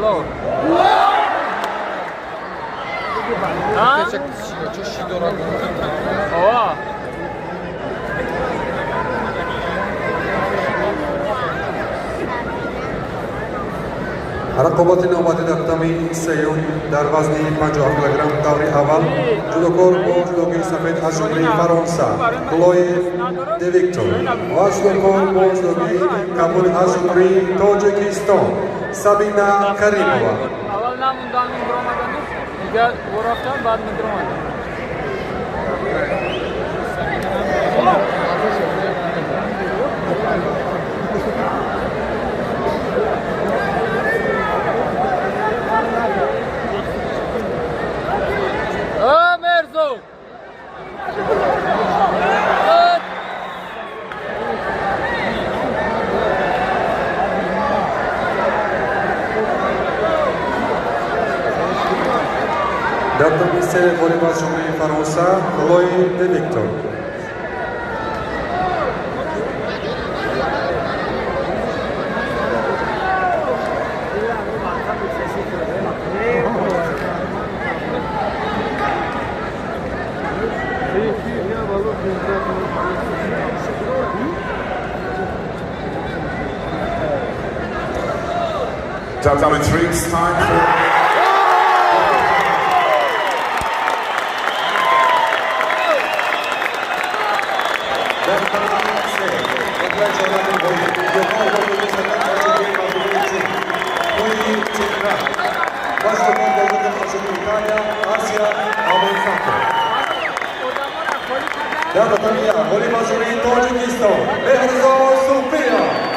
Alô? Ó. رقابات نوبت در تمرین سیون در وزن 50 کیلوگرم دور اول جودوکار با جودوگیر سفید از جمله فرانسه کلوی دویکتور و جودوکار با جودوگیر کابل از جمله تاجیکستان سابینا کریمова. Avval nam undan migramadan diga o'roqdan ba'd migramadan. Merzo! در تمرین سه والیبال جمله فرانسه کلوی دویکتور. Jump down in 3, it's time for... Dar Tania, voleibol jumătate Tacikistan, Behrzad Sofia.